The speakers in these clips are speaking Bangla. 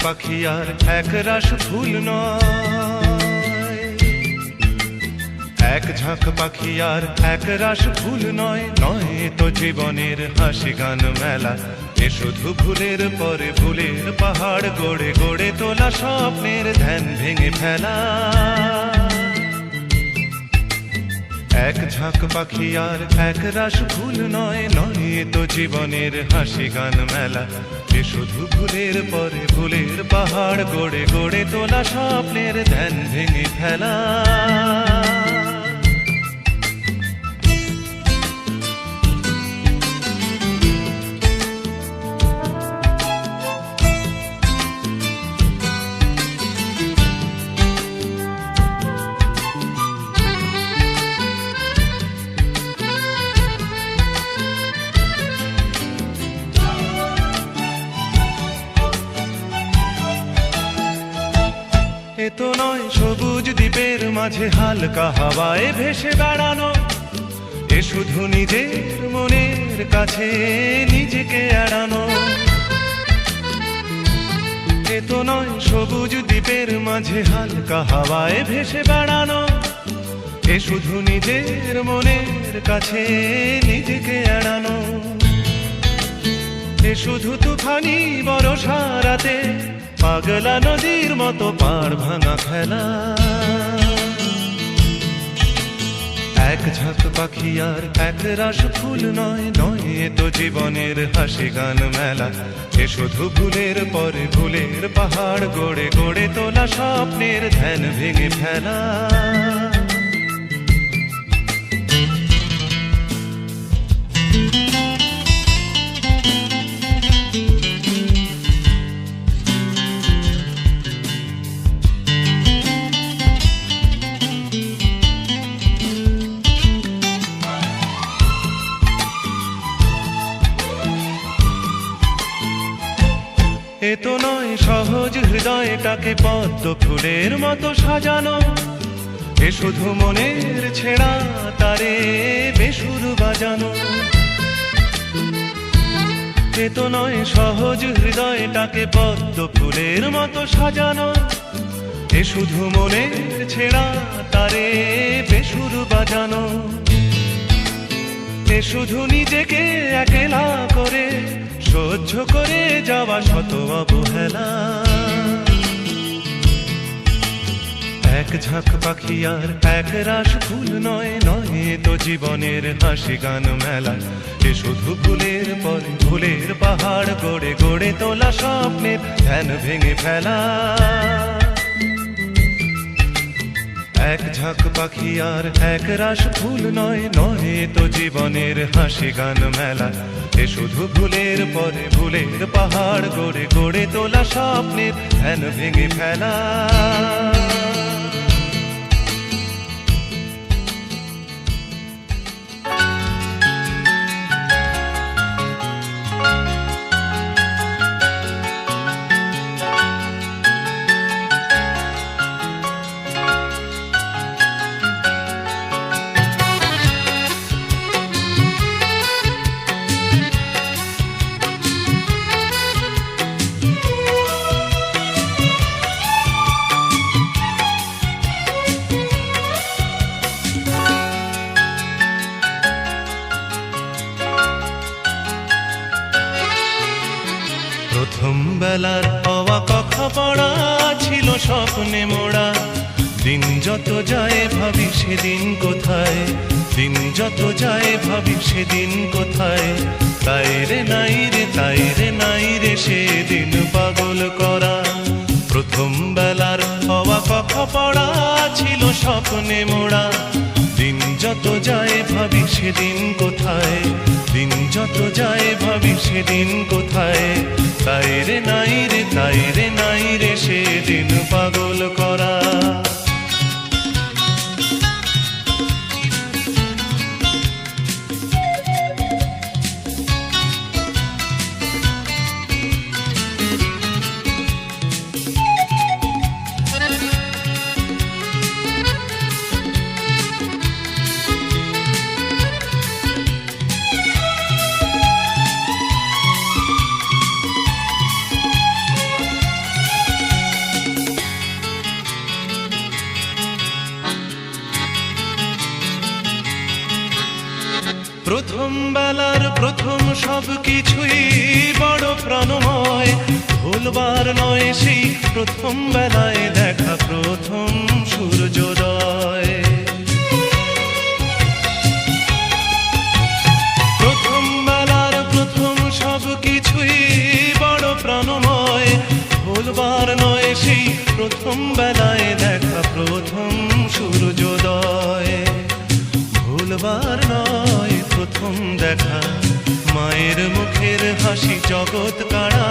পাখি আর এক রাস ফুল নয়, এক ঝাঁক পাখি আর এক রাস ফুল নয়, নয় তো জীবনের হাসি গান মেলা। এ শুধু ভুলের পরে ভুলের পাহাড় গড়ে গড়ে তোলা স্বপ্নের ধ্যান ভেঙে ফেলা। এক ঝাঁক পাখি আর এক রাস ফুল নয়, নয় তো জীবনের হাসি গান মেলা। এ শুধু ভুলের পরে ভুলের পাহাড় গড়ে গড়ে তোলা স্বপ্নের ধ্যান ভেঙে ফেলা। এ তো নয় সবুজ দ্বীপের মাঝে হালকা হাওয়ায় ভেসে বেড়ানো, এ শুধু নিজের মনের কাছে নিজেকে এড়ানো। এ তো নয় সবুজ দ্বীপের মাঝে হালকা হাওয়ায় ভেসে বেড়ানো, এ শুধু নিজের মনের কাছে নিজেকে এড়ানো। এ শুধু তুফানি বরষা রাতে পাগলা নদীর মতো পাড় ভাঙা খেলা। এক ঝাঁক পাখি আর এক রাস ফুল নয়, নয় তো জীবনের হাসি গান মেলা। এ শুধু ভুলের পরে ভুলের পাহাড় গড়ে গড়ে তোলা স্বপ্নের ধ্যান ভেঙে ফেলা। এ তো নয় সহজ হৃদয়টাকে পদ্ম ফুলের মতো সাজানো, এ শুধু মনের ছেঁড়া তারে বেসুর বাজানো। এ তো নয় সহজ হৃদয়টাকে পদ্ম ফুলের মতো সাজানো, এ শুধু মনের ছেঁড়া তারে বেসুর বাজানো। এ শুধু নিজেকে একলা করে সহ্য করে যাওয়া শত অবহেলা। এক ঝাঁক পাখি আর এক রাস ফুল নয়, নয় তো জীবনের হাসি গান মেলা। এ শুধু ভুলের পরে ভুলের পাহাড় গড়ে গড়ে তোলা স্বপ্নের ধ্যান ভেঙে ফেলা। এক ঝাঁক পাখি আর এক রাস ফুল নয়, নয় তো জীবনের হাসি গান মেলা। এ শুধু ভুলের পরে ভুলের পাহাড় গড়ে গড়ে তোলা স্বপ্নের ধ্যান ভেঙে ফেলা। প্রথম বেলার হওয়া কথা পড়া ছিল স্বপ্নে মোড়া। দিন যত যায় ভাবি সেদিন কোথায়, দিন যত যায় ভাবি সেদিন কোথায়। তাই রে নাই রে তাই রে নাই রে সেদিন পাগল করা। প্রথম বেলার হওয়া কথা পড়া ছিল স্বপ্নে মোড়া। দিন যত যায় ভাবি সেদিন কোথায়, দিন যত যায় ভাবি সেদিন কোথায়। তাই রে নাই রে তাই রে নাই রে সেদিন পাগল করা। প্রথম বেলার প্রথম সব কিছুই বড় প্রাণময়, ভুলবার নয় সেই প্রথম বেলায় দেখা প্রথম সূর্যোদয়। প্রথম বেলার প্রথম সব কিছুই বড় প্রাণময়, ভুলবার নয় সেই প্রথম বেলায় দেখা প্রথম সূর্যোদয়। ভুলবার নয় প্রথম দেখা মায়ের মুখের হাসি জগৎ কাড়া,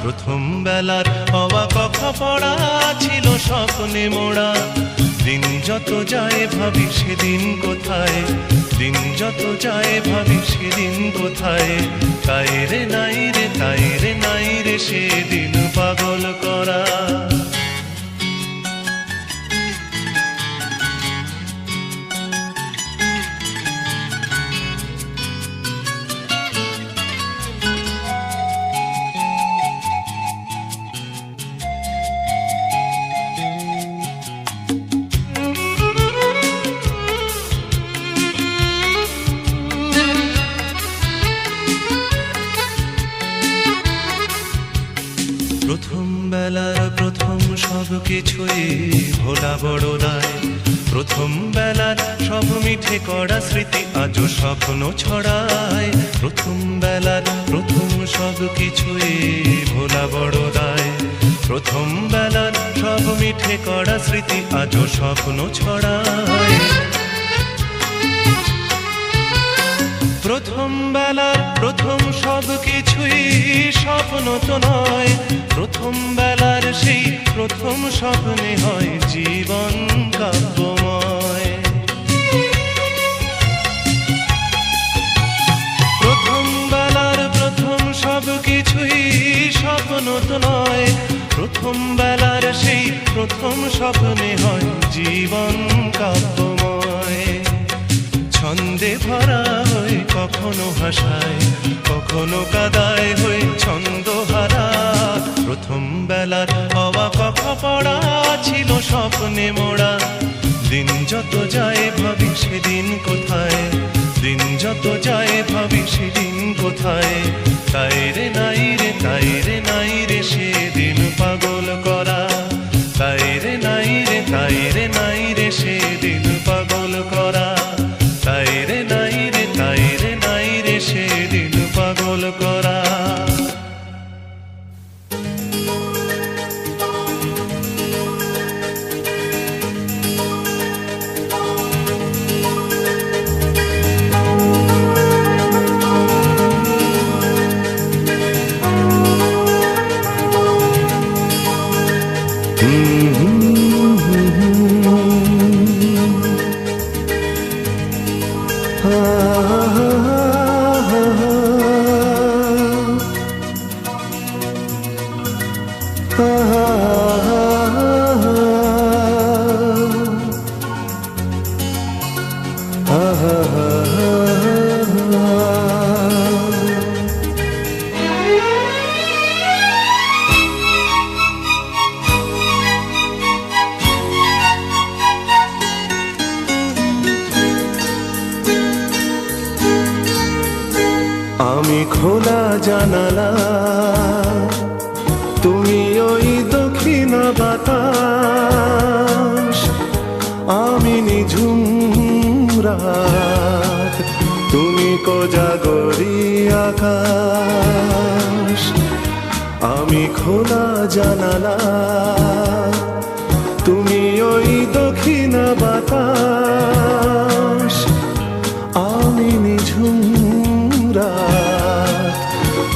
প্রথম বেলার হওয়া কথা পড়া ছিল স্বপ্নে মোড়া। দিন যত যায় ভাবি সেদিন কোথায়, দিন যত যায় ভাবি সেদিন কোথায়, তাই রে নাই রে তাই রে নাই রে সেদিন পাগল করা। প্রথম বেলার প্রথম সব কিছুই ভোলা বড় দায়, প্রথম বেলার সব মিঠে করা স্মৃতি আজও স্বপ্ন ছড়ায়। প্রথম বেলার প্রথম সব কিছুই ভোলা বড় দায়, প্রথম বেলার সব মিঠে করা স্মৃতি আজও স্বপ্ন ছড়ায়। প্রথম বেলার প্রথম সব কিছুই স্বপ্ন তো নয়, প্রথম বেলার সেই প্রথম স্বপ্নে হয় জীবন কাব্যময়। প্রথম বেলার প্রথম সব কিছুই স্বপ্ন তো নয়, প্রথম বেলার সেই প্রথম স্বপ্নে হয় জীবন কাব্যময়। ছন্দে ভরা হয়ে কখনো হাসায় কখনো কাদায় হয়ে ছন্দহারা, প্রথম বেলার হওয়া কথা পড়া ছিল স্বপ্নে মোড়া। দিন যত যায় ভাবি সেদিন কোথায়, দিন যত যায় ভাবি সেদিন কোথায়, তাই রে নাই রে তাই রে নাই রে সেদিন পাগল করা, তাই রে নাই রে তাই রে নাই রে সেদিন পাগল করা, তাই রে নাই রে তাই রে নাই রে সেদিন পাগল করা। আমি খোলা জানালা তুমি ওই দক্ষিণ বাতাস, আমি নিঝুম রাত তুমি কোজাগরি আকাশ। আমি খোলা জানালা তুমি ওই দক্ষিণ বাতাস, আমি নিঝুম রাত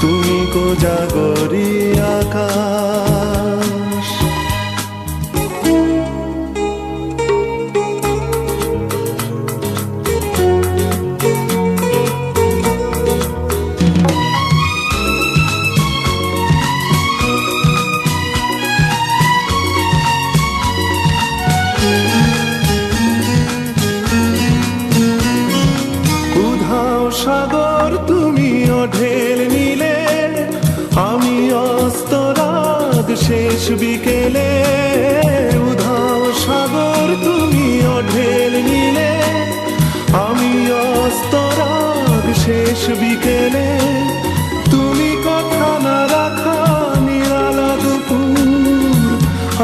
তুমি কোজাগরি আকাশ। উধাও সাগর তুমি ঢেল নিলে, আমি অস্তরাগ শেষ বিকেলে। উধাও সাগর তুমি ঢেল নিলে, আমি অস্তরাগ বিকেলে তুমি কথা না রাখা নিরালা দুপুর,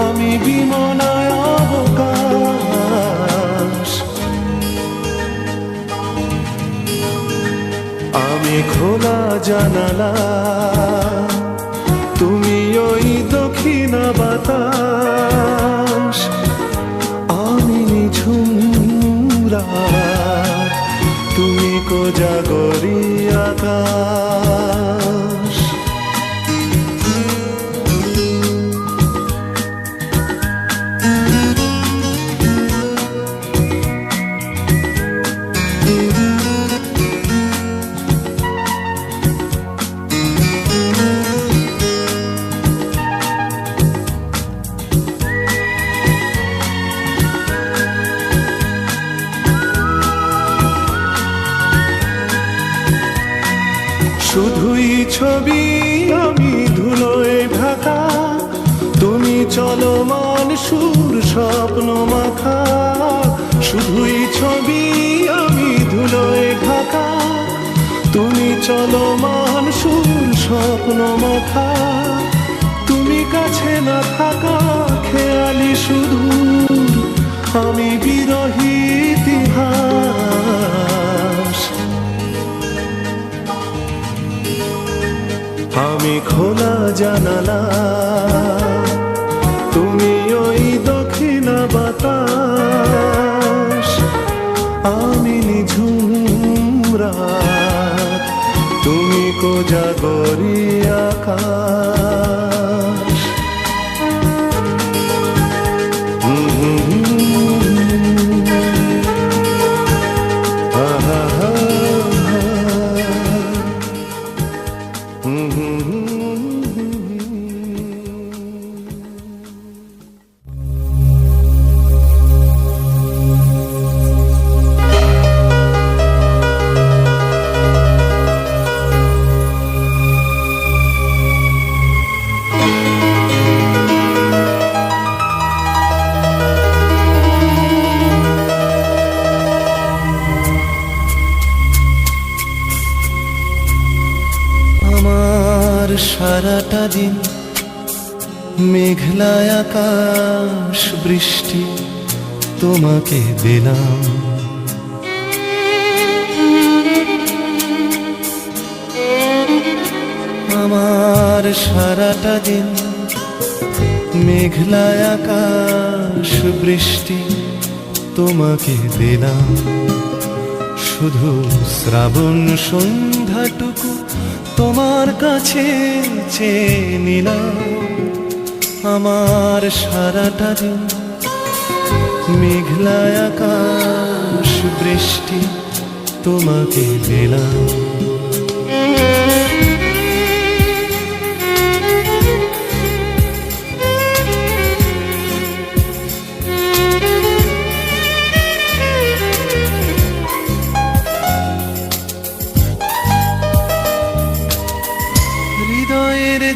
আমি বিমনায় অবকাশ। আমি খোলা জানালা, তুমি ওই দক্ষিণা বাতাস, আমি নিঝুম রাত, তুমি কোজাগরি আকাশ। শুধুই ছবি আমি ধুলোয় ঢাকা, তুমি চলমান সুর স্বপ্ন মাখা। শুধুই ছবি আমি ধুলোয় ঢাকা, তুমি চলমান সুর স্বপ্ন মাখা। তুমি কাছে না থাকা খেয়ালি শুধু, আমি বিরহী ইতিহাস। আমি খোলা জানালা, তুমি ওই দক্ষিণা বাতাস, আমি নিঝুম রাত, তুমি কোজাগরি আকাশ। সারাটা দিন মেঘলা আকাশ বৃষ্টি তোমাকে দিলাম। আমার সারাটা দিন মেঘলা আকাশ বৃষ্টি তোমাকে দিলাম। শুধু শ্রাবণ সন্ধ্যাটুকু তোমার কাছে চেয়ে নিলাম। আমার সারাটা দিন মেঘলা আকাশ বৃষ্টি তোমাকে দিলাম।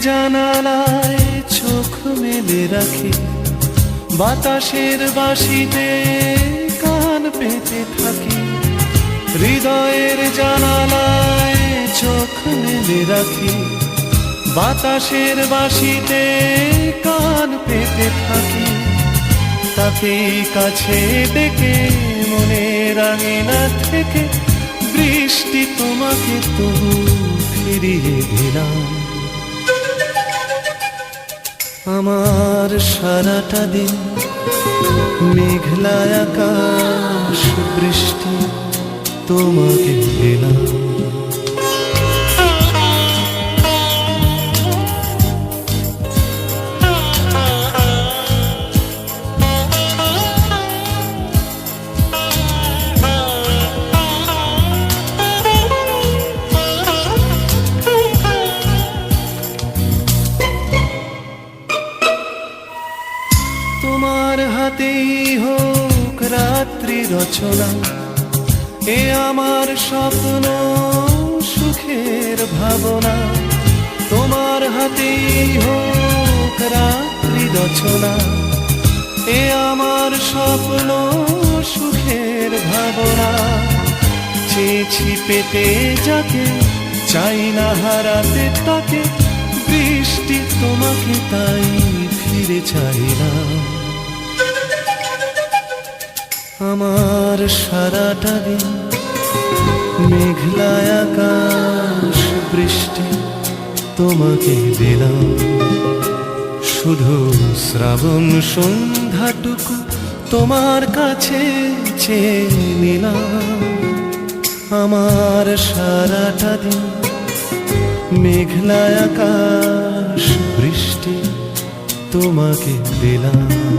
জানালায় চোখ মেলে রাখি, বাতাসের বাঁশিতে কান পেতে থাকি। হৃদয়ের জানালায় চোখ মেলে রাখি, বাতাসের বাঁশিতে কান পেতে থাকি। তাকে কাছে ডেকে মনের আঙিনা থেকে বৃষ্টি তোমাকে তবু ফিরিয়ে দিলাম। আমার সারাটা দিন মেঘলা আকাশ বৃষ্টি তোমাকে দিলাম। তোমার হাতেই হোক রাত্রি রচনা, এ আমার স্বপ্ন সুখের ভাবনা। তোমার হাতেই হোক রাত্রি রচনা, এ আমার স্বপ্ন সুখের ভাবনা। চেয়েছি পেতে যাকে, চাই না হারাতে তাকে, বৃষ্টি তোমাকে তাই ফিরে চাইলাম। আমার সারাটা দিন মেঘলা আকাশ, বৃষ্টি তোমাকে দিলাম। শুধু শ্রাবণ সন্ধ্যাটুকু তোমার কাছে চেয়ে নিলাম। আমার সারাটা দিন মেঘলা আকাশ, বৃষ্টি তোমাকে দিলাম।